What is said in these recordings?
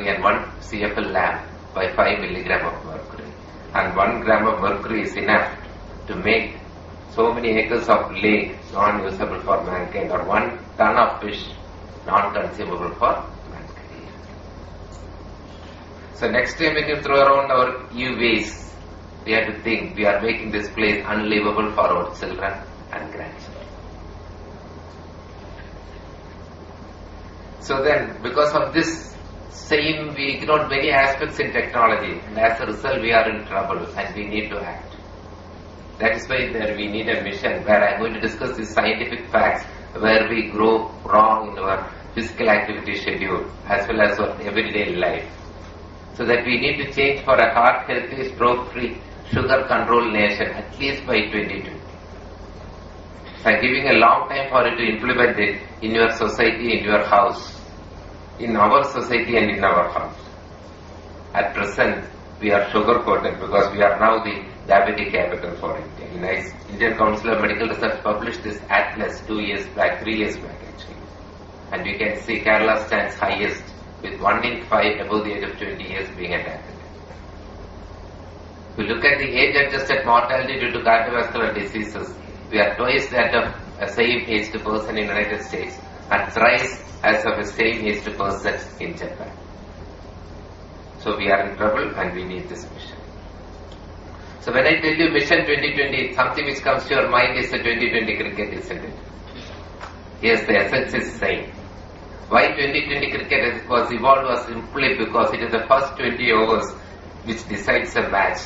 mercury and 1 CFL lamp by 5 milligram of mercury. And 1 gram of mercury is enough to make so many acres of lake non-usable for mankind, or 1 ton of fish non-consumable for mankind. So next time when you throw around our e-waste, we have to think we are making this place unlivable for our children and grandchildren. So then, because of this same, we ignored many aspects in technology, and as a result we are in trouble and we need to act. That is why there we need a mission where I am going to discuss these scientific facts where we grow wrong in our physical activity schedule as well as our everyday life. So that we need to change for a heart healthy, stroke free, sugar controlled nation at least by 2020. So I am giving a long time for you to implement it in your society, in your house, in our society and in our house. At present, we are sugar coated because we are now the diabetic capital for India. Indian Council of Medical Research published this atlas 2 years back, 3 years back actually. And you can see Kerala stands highest with 1 in 5 above the age of 20 years being a diabetic. If you look at the age-adjusted mortality due to cardiovascular diseases, we are twice that of a same-aged person in the United States and thrice as of a same-aged person in Japan. So we are in trouble and we need this mission. So when I tell you Mission 2020, something which comes to your mind is the 2020 cricket, isn't it? Yes, the essence is same. Why 2020 cricket was evolved was simply because it is the first 20 overs which decides a match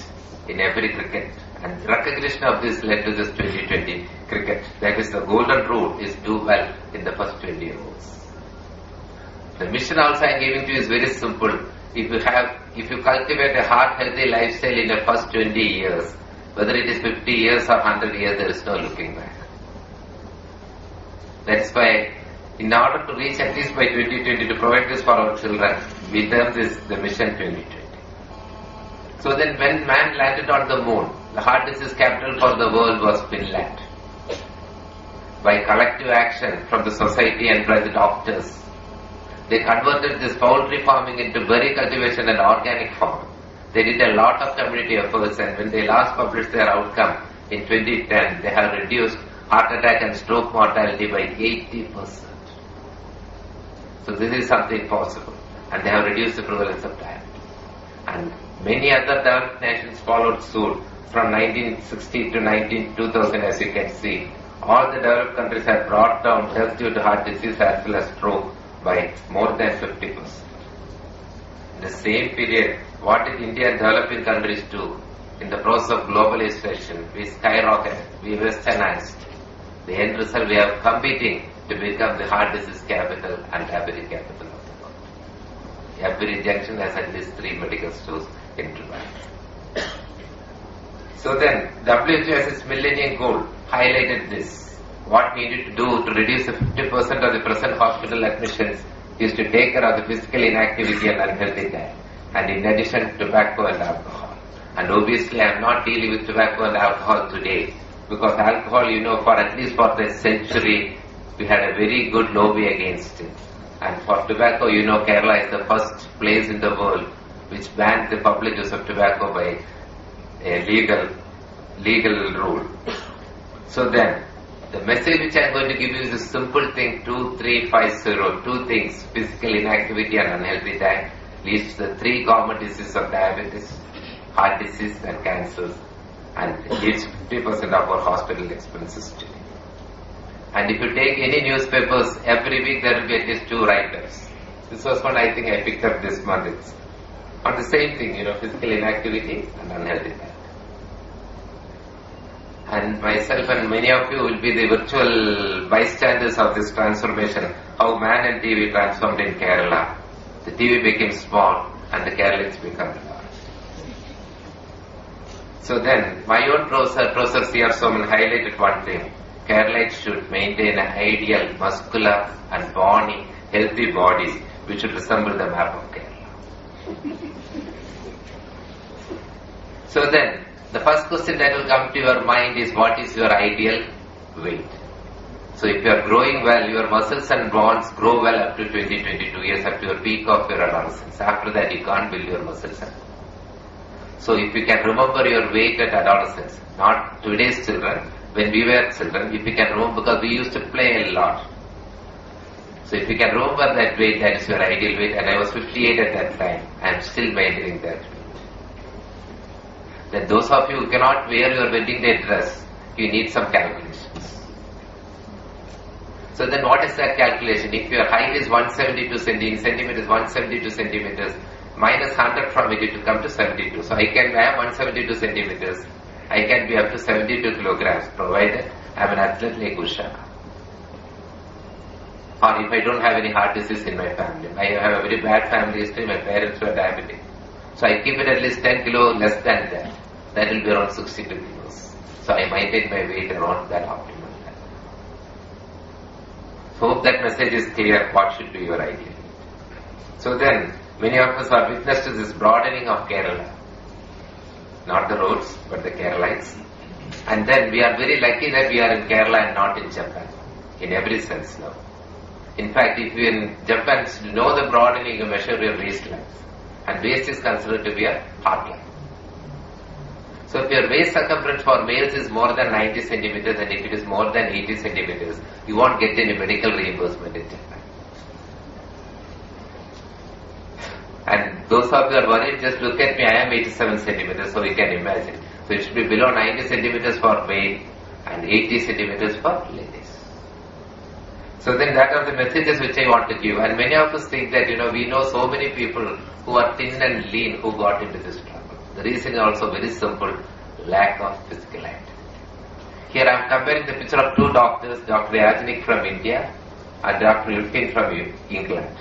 in every cricket. And recognition of this led to this 2020 cricket. That is the golden rule, is do well in the first 20 overs. The mission also I am giving to you is very simple. If you cultivate a heart healthy lifestyle in the first 20 years, whether it is 50 years or 100 years, there is no looking back. That's why, in order to reach at least by 2020 to provide this for our children, we term this the Mission 2020. So then when man landed on the moon, the heart disease capital for the world was Finland. By collective action from the society and by the doctors, they converted this poultry farming into berry cultivation and organic farm. They did a lot of community efforts, and when they last published their outcome in 2010, they have reduced heart attack and stroke mortality by 80%. So this is something possible, and they have reduced the prevalence of diabetes. And many other developed nations followed suit from 1960 to 2000, as you can see. All the developed countries have brought down death due to heart disease as well as stroke by more than 50%. In the same period, what did India and developing countries do? In the process of globalization, we skyrocketed, we westernized. The end result, we are competing to become the heart disease capital and diabetic capital of the world. Every junction has at least 3 medical stores in Dubai. So then, WHO as its millennium goal highlighted this. What we needed to do to reduce the 50% of the present hospital admissions is to take care of the physical inactivity and unhealthy diet. And in addition, tobacco and alcohol. And obviously, I am not dealing with tobacco and alcohol today, because alcohol, for at least for the century, we had a very good lobby against it. And for tobacco, Kerala is the first place in the world which banned the public use of tobacco by a legal rule. So then, the message which I am going to give you is a simple thing, 2350, 2 things, physical inactivity and unhealthy diet leads to the 3 common diseases of diabetes, heart disease and cancers, and leads 50% of our hospital expenses today. And if you take any newspapers, every week there will be at least 2 write-ups. This was one I think I picked up this month. It's on the same thing, physical inactivity and unhealthy diet. And myself and many of you will be the virtual bystanders of this transformation, how man and TV transformed in Kerala. The TV became small and the Keralites became large. So then, my own Professor C.R. Soman highlighted one thing. Keralites should maintain an ideal, muscular and bony, healthy bodies which should resemble the map of Kerala. So then, the first question that will come to your mind is, what is your ideal weight? So if you are growing well, your muscles and bones grow well up to 20, 22 years, up to your peak of your adolescence. After that, you can't build your muscles and bones. So if you can remember your weight at adolescence, not today's children, when we were children, if you can remember, because we used to play a lot. So if you can remember that weight, that is your ideal weight, and I was 58 at that time, I am still maintaining that weight. Then those of you who cannot wear your wedding day dress, you need some calculations. So then what is that calculation? If your height is 172 centimeters, 172 centimeters, minus 100 from it, it will come to 72. So I can have 172 centimeters. I can be up to 72 kilograms, provided I am an athlete like Usha. Or if I don't have any heart disease in my family. I have a very bad family history. My parents were diabetic. So I keep it at least 10 kilos less than that. That will be around 62 kilos. So I maintain my weight around that optimal level. So hope that message is clear. What should be your ideal? So then, many of us are witness to this broadening of Kerala. Not the roads, but the Keralites. And then we are very lucky that we are in Kerala and not in Japan. In every sense now. In fact, if you in Japan know the broadening, you measure your waistline. And waist is considered to be a heart line. So if your waist circumference for males is more than 90 centimeters and if it is more than 80 centimeters, you won't get any medical reimbursement in Japan. And those of you are worried, just look at me, I am 87 centimeters, so you can imagine. So it should be below 90 centimeters for male and 80 centimeters for ladies. So then that are the messages which I want to give. And many of us think that, we know so many people who are thin and lean who got into this trouble. The reason is also very simple, lack of physical activity. Here I am comparing the picture of two doctors, Dr. Yajanik from India and Dr. Yulkin from England.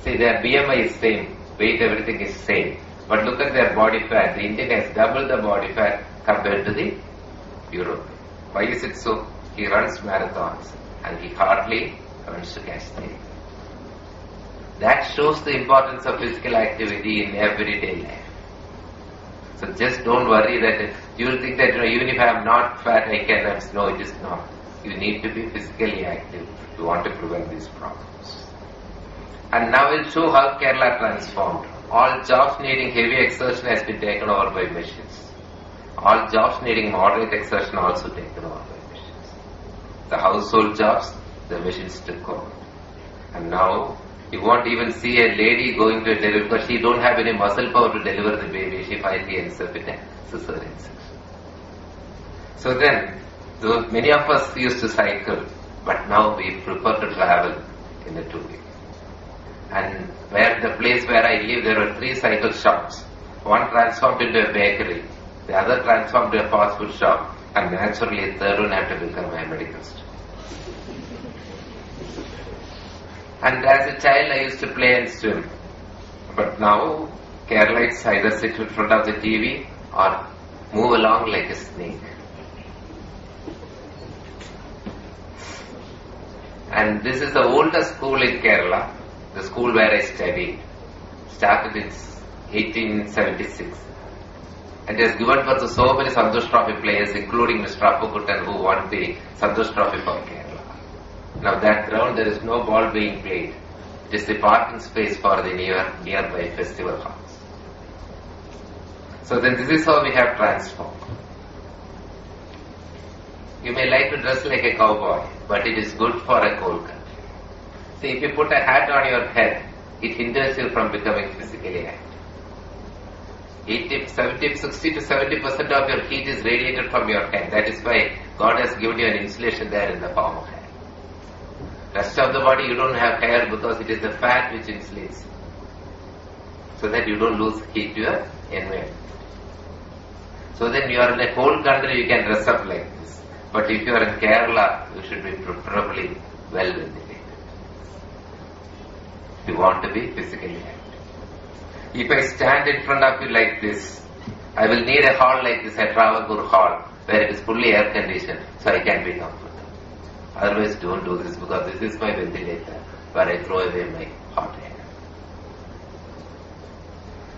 See, their BMI is same, weight, everything is same. But look at their body fat. The Indian has double the body fat compared to the European. Why is it so? He runs marathons and he hardly runs to catch the air. That shows the importance of physical activity in everyday life. So just don't worry that you will think that even if I am not fat, I can have. No, it is not. You need to be physically active if you want to prevent these problems. And now we'll show how Kerala transformed. All jobs needing heavy exertion has been taken over by machines. All jobs needing moderate exertion also taken over by machines. The household jobs, the machines took over. And now you won't even see a lady going to deliver because she don't have any muscle power to deliver the baby. She finally ends up in a cesarean section. So then, many of us used to cycle, but now we prefer to travel in a two-wheeler. And the place where I live, there were 3 cycle shops. One transformed into a bakery, the other transformed into a fast food shop, and naturally a third one had to become a medical store. And as a child I used to play and swim. But now Keralites either sit in front of the TV or move along like a snake. And this is the oldest school in Kerala, the school where I studied. Started in 1876. And it has given birth to so many Santosh Trophy players, including Mr. Appukuttan, who won the Santosh Trophy for Kerala. Now that ground there is no ball being played. It is the parking space for the nearby festival halls. So then this is how we have transformed. You may like to dress like a cowboy, but it is good for a cold country. See, if you put a hat on your head, it hinders you from becoming physically active. 60 to 70% of your heat is radiated from your head. That is why God has given you an insulation there in the form of hair. Rest of the body you don't have hair because it is the fat which insulates you. So that you don't lose heat to your environment. So then you are in a cold country, you can dress up like this. But if you are in Kerala, you should be preferably well ventilated. If you want to be physically active. If I stand in front of you like this, I will need a hall like this, a Travancore hall, where it is fully air conditioned, so I can be comfortable. Otherwise don't do this because this is my ventilator where I throw away my hot air.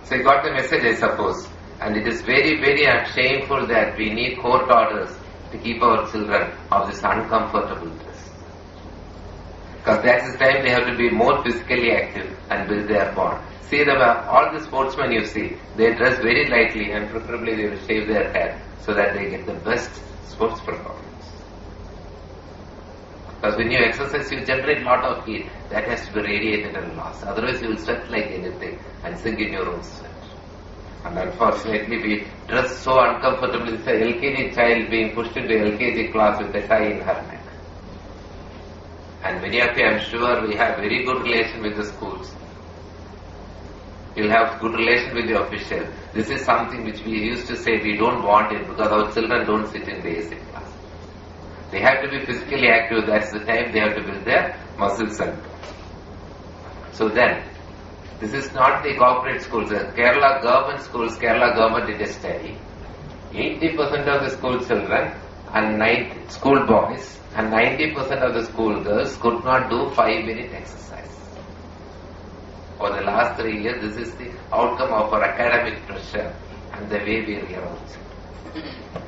So you got the message, I suppose. And it is very, very shameful that we need court orders to keep our children of this uncomfortable dress. Because that's the time they have to be more physically active and build their bond. See all the sportsmen you see, they dress very lightly and preferably they will shave their hair so that they get the best sports performance. Because when you exercise, you generate a lot of heat. That has to be radiated and lost. Otherwise, you will sweat like anything and sink in your own sweat. And unfortunately, we dress so uncomfortably. It's a LKG child being pushed into LKG class with a tie in her neck. And many of you, I'm sure, we have very good relation with the schools. You'll have good relation with the official. This is something which we used to say we don't want it because our children don't sit in the AC class. They have to be physically active. That's the time they have to build their muscles and bones. So then, this is not the corporate schools. The Kerala government schools, Kerala government did a study. 80% of the school children and school boys and 90% of the school girls could not do 5-minute exercise. For the last 3 years, this is the outcome of our academic pressure and the way we rear our children.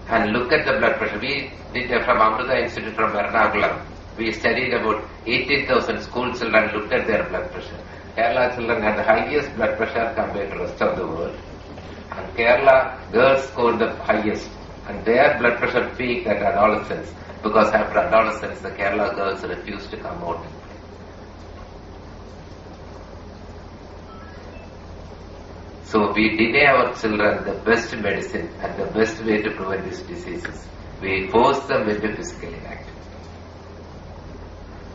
And look at the blood pressure. We did from Amrita Institute from Ernakulam. We studied about 18,000 school children, looked at their blood pressure. Kerala children had the highest blood pressure compared to the rest of the world. And Kerala girls scored the highest. And their blood pressure peaked at adolescence because after adolescence the Kerala girls refused to come out and play. So we deny our children the best medicine and the best way to prevent these diseases. We force them into physically active.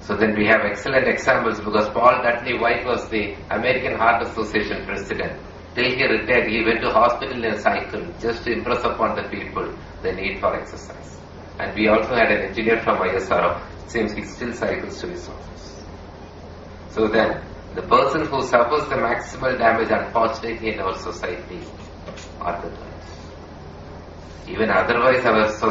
So then we have excellent examples because Paul Dudley White was the American Heart Association president. Till he retired, he went to hospital in a cycle just to impress upon the people the need for exercise. And we also had an engineer from ISRO. It seems he still cycles to his office. So then, the person who suffers the maximal damage, unfortunately, in our society are the girls. Even otherwise, our society